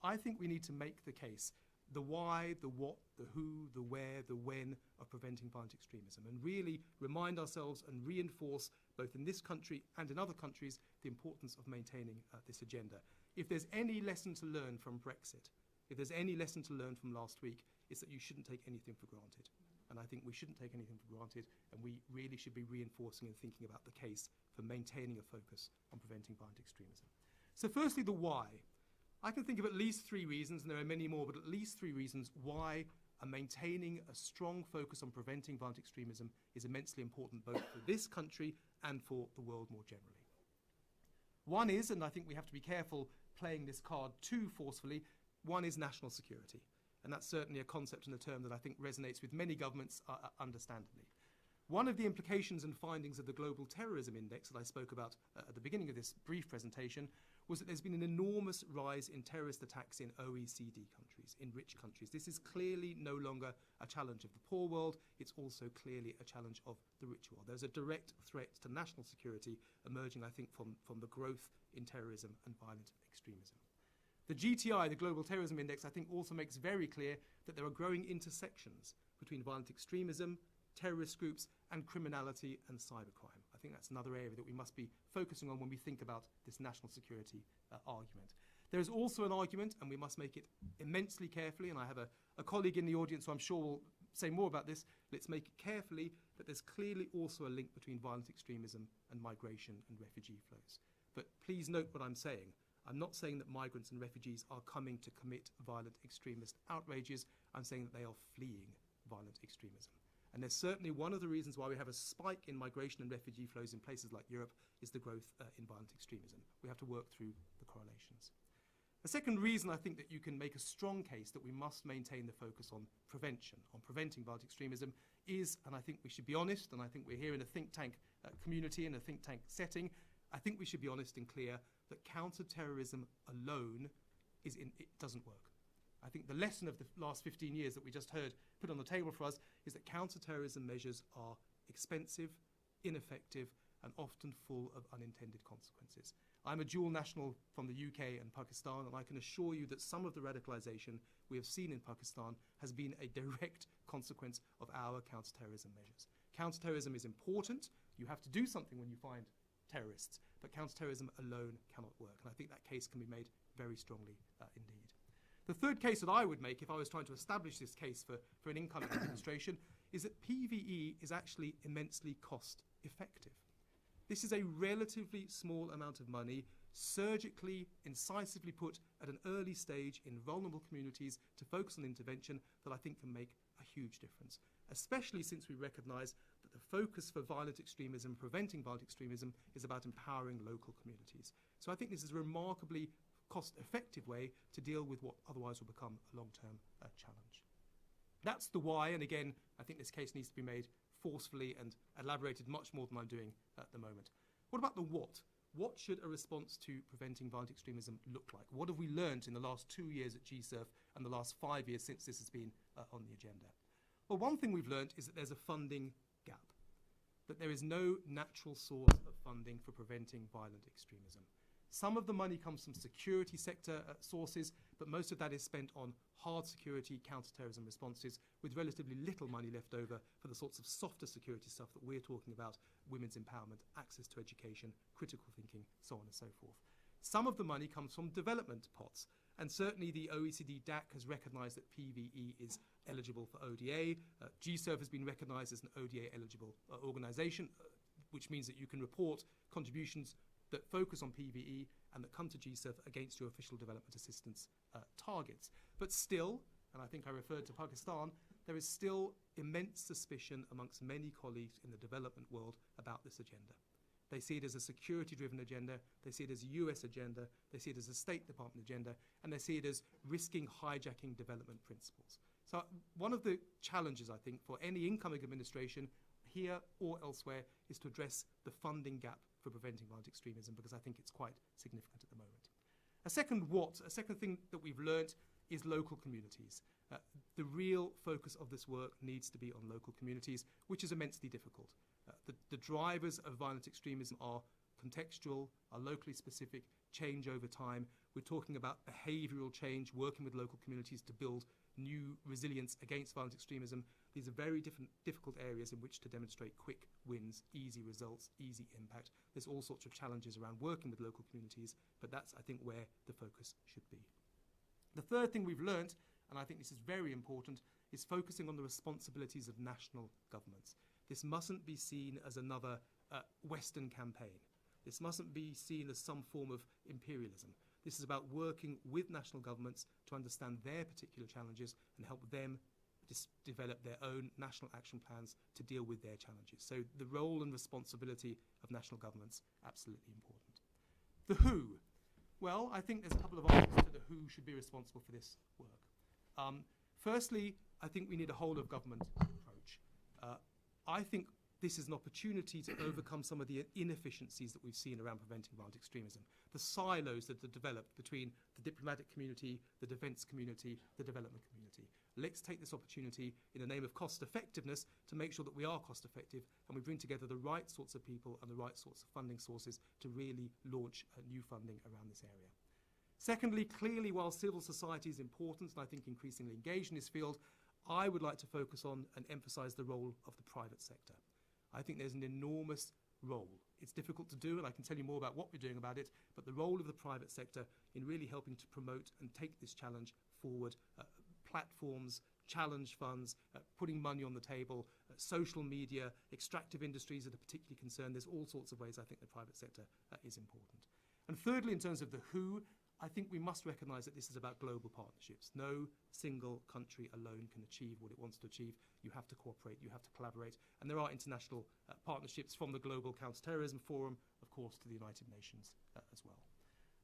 I think we need to make the case, the why, the what, the who, the where, the when of preventing violent extremism, and really remind ourselves and reinforce, both in this country and in other countries, the importance of maintaining this agenda. If there's any lesson to learn from Brexit, if there's any lesson to learn from last week, it's that you shouldn't take anything for granted. And I think we shouldn't take anything for granted, and we really should be reinforcing and thinking about the case for maintaining a focus on preventing violent extremism. So firstly, the why. I can think of at least 3 reasons, and there are many more, but at least 3 reasons why maintaining a strong focus on preventing violent extremism is immensely important, both for this country and for the world more generally. One is, and I think we have to be careful playing this card too forcefully, one is national security. And that's certainly a concept and a term that I think resonates with many governments understandably. One of the implications and findings of the Global Terrorism Index that I spoke about at the beginning of this brief presentation was that there's been an enormous rise in terrorist attacks in OECD countries, in rich countries. This is clearly no longer a challenge of the poor world, it's also clearly a challenge of the rich world. There's a direct threat to national security emerging, I think, from the growth in terrorism and violent extremism. The GTI, the Global Terrorism Index, I think also makes very clear that there are growing intersections between violent extremism, terrorist groups, and criminality and cybercrime. I think that's another area that we must be focusing on when we think about this national security argument. There is also an argument, and we must make it immensely carefully, and I have a colleague in the audience who I'm sure will say more about this. Let's make it carefully that there's clearly also a link between violent extremism and migration and refugee flows. But please note what I'm saying. I'm not saying that migrants and refugees are coming to commit violent extremist outrages. I'm saying that they are fleeing violent extremism. And there's certainly one of the reasons why we have a spike in migration and refugee flows in places like Europe is the growth in violent extremism. We have to work through the correlations. The second reason I think that you can make a strong case that we must maintain the focus on prevention, on preventing violent extremism is, and I think we should be honest, and I think we're here in a think tank community, in a think tank setting, I think we should be honest and clear that counter-terrorism alone it doesn't work. I think the lesson of the last 15 years that we just heard put on the table for us is that counter-terrorism measures are expensive, ineffective, and often full of unintended consequences. I'm a dual national from the UK and Pakistan, and I can assure you that some of the radicalization we have seen in Pakistan has been a direct consequence of our counter-terrorism measures. Counter-terrorism is important. You have to do something when you find terrorists, but counter-terrorism alone cannot work. And I think that case can be made very strongly indeed. The third case that I would make if I was trying to establish this case for an incoming administration is that PVE is actually immensely cost effective. This is a relatively small amount of money surgically, incisively put at an early stage in vulnerable communities to focus on intervention that I think can make a huge difference, especially since we recognise that the focus for violent extremism, preventing violent extremism, is about empowering local communities. So I think this is a remarkably cost-effective way to deal with what otherwise will become a long-term challenge. That's the why, and again, I think this case needs to be made forcefully and elaborated much more than I'm doing at the moment. What about the what? What should a response to preventing violent extremism look like? What have we learned in the last 2 years at GCERF and the last 5 years since this has been on the agenda? Well, one thing we've learned is that there's a funding gap, that there is no natural source of funding for preventing violent extremism. Some of the money comes from security sector sources, but most of that is spent on hard security counter-terrorism responses with relatively little money left over for the sorts of softer security stuff that we're talking about, women's empowerment, access to education, critical thinking, so on and so forth. Some of the money comes from development pots, and certainly the OECD DAC has recognised that PVE is eligible for ODA. GCERF has been recognised as an ODA-eligible organisation, which means that you can report contributions that focus on PVE and that come to GCERF against your official development assistance targets. But still, and I think I referred to Pakistan, there is still immense suspicion amongst many colleagues in the development world about this agenda. They see it as a security-driven agenda, they see it as a US agenda, they see it as a State Department agenda, and they see it as risking hijacking development principles. So one of the challenges, I think, for any incoming administration here or elsewhere is to address the funding gap for preventing violent extremism, because I think it's quite significant at the moment. A second thing that we've learnt is local communities. The real focus of this work needs to be on local communities, which is immensely difficult. The drivers of violent extremism are contextual, are locally specific. change over time. We're talking about behavioural change, working with local communities to build new resilience against violent extremism. These are very difficult areas in which to demonstrate quick wins, easy results, easy impact. There's all sorts of challenges around working with local communities, but that's, I think, where the focus should be. The third thing we've learnt, and I think this is very important, is focusing on the responsibilities of national governments. This mustn't be seen as another Western campaign. This mustn't be seen as some form of imperialism. This is about working with national governments to understand their particular challenges and help them develop their own national action plans to deal with their challenges. So the role and responsibility of national governments, absolutely important. The who. Well, I think there's a couple of answers to the who should be responsible for this work. Firstly, I think we need a whole of government approach. I think this is an opportunity to overcome some of the inefficiencies that we've seen around preventing violent extremism. The silos that are developed between the diplomatic community, the defence community, the development community. Let's take this opportunity in the name of cost effectiveness to make sure that we are cost effective and we bring together the right sorts of people and the right sorts of funding sources to really launch new funding around this area. Secondly, clearly, while civil society is important and I think increasingly engaged in this field, I would like to focus on and emphasise the role of the private sector. I think there's an enormous role. It's difficult to do, and I can tell you more about what we're doing about it, but the role of the private sector in really helping to promote and take this challenge forward, platforms, challenge funds, putting money on the table, social media, extractive industries that are particularly concerned. There's all sorts of ways I think the private sector is important. And thirdly, in terms of the who, I think we must recognise that this is about global partnerships. No single country alone can achieve what it wants to achieve. You have to cooperate, you have to collaborate, and there are international partnerships from the Global Counterterrorism Forum, of course, to the United Nations as well.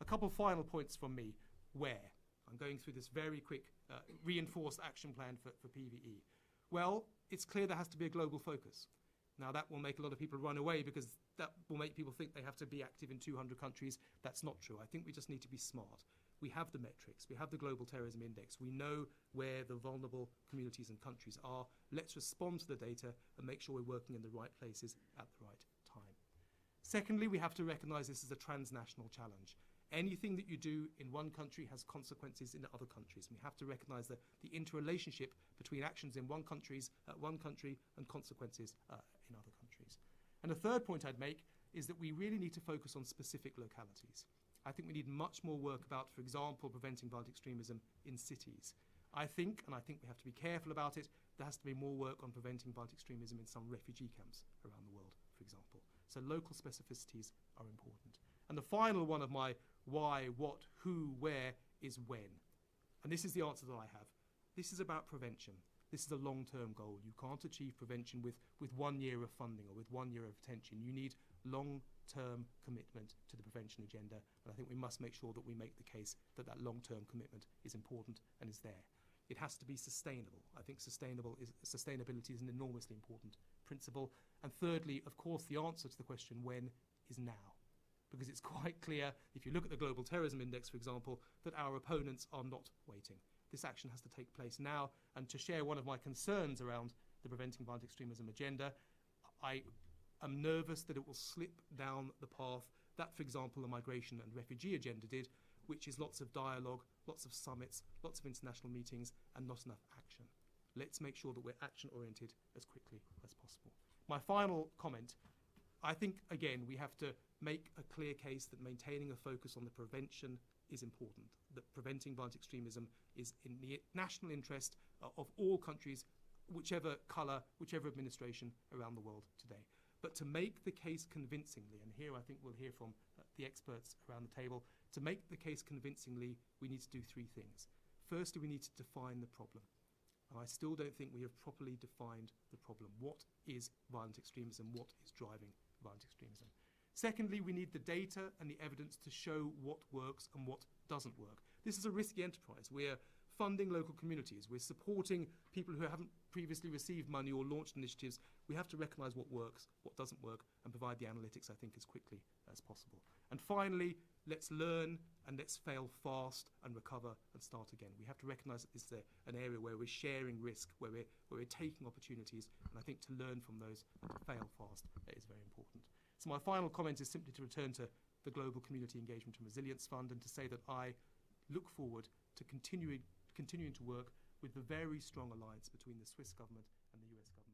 A couple of final points from me. Where? I'm going through this very quick reinforced action plan for PVE. Well, it's clear there has to be a global focus. Now, that will make a lot of people run away because that will make people think they have to be active in 200 countries. That's not true. I think we just need to be smart. We have the metrics. We have the Global Terrorism Index. We know where the vulnerable communities and countries are. Let's respond to the data and make sure we're working in the right places at the right time. Secondly, we have to recognise this as a transnational challenge. Anything that you do in one country has consequences in other countries. We have to recognise the interrelationship between actions in one country and consequences in other countries. And a third point I'd make is that we really need to focus on specific localities. I think we need much more work about, for example, preventing violent extremism in cities. I think we have to be careful about it, there has to be more work on preventing violent extremism in some refugee camps around the world, for example. So local specificities are important. And the final one of my why, what, who, where is when. And this is the answer that I have. This is about prevention. This is a long-term goal. You can't achieve prevention with 1 year of funding or with 1 year of attention. You need long-term commitment to the prevention agenda. And I think we must make sure that we make the case that that long-term commitment is important and is there. It has to be sustainable. I think sustainability is an enormously important principle. And thirdly, of course, the answer to the question when is now. Because it's quite clear, if you look at the Global Terrorism Index, for example, that our opponents are not waiting. This action has to take place now. And to share one of my concerns around the Preventing Violent Extremism agenda, I am nervous that it will slip down the path that, for example, the migration and refugee agenda did, which is lots of dialogue, lots of summits, lots of international meetings, and not enough action. Let's make sure that we're action-oriented as quickly as possible. My final comment, I think, again, we have to make a clear case that maintaining a focus on the prevention is important, that preventing violent extremism is in the national interest of all countries, whichever colour, whichever administration around the world today. But to make the case convincingly, and here I think we'll hear from the experts around the table, to make the case convincingly, we need to do three things. Firstly, we need to define the problem. And I still don't think we have properly defined the problem. What is violent extremism? What is driving violent extremism? Secondly, we need the data and the evidence to show what works and what doesn't work. This is a risky enterprise. We're funding local communities. We're supporting people who haven't previously received money or launched initiatives. We have to recognise what works, what doesn't work, and provide the analytics, I think, as quickly as possible. And finally, let's learn and let's fail fast and recover and start again. We have to recognise that this is an area where we're sharing risk, where we're taking opportunities, and I think to learn from those and to fail fast is very important. So my final comment is simply to return to the Global Community Engagement and Resilience Fund, and to say that I look forward to continuing to work with the very strong alliance between the Swiss government and the US government.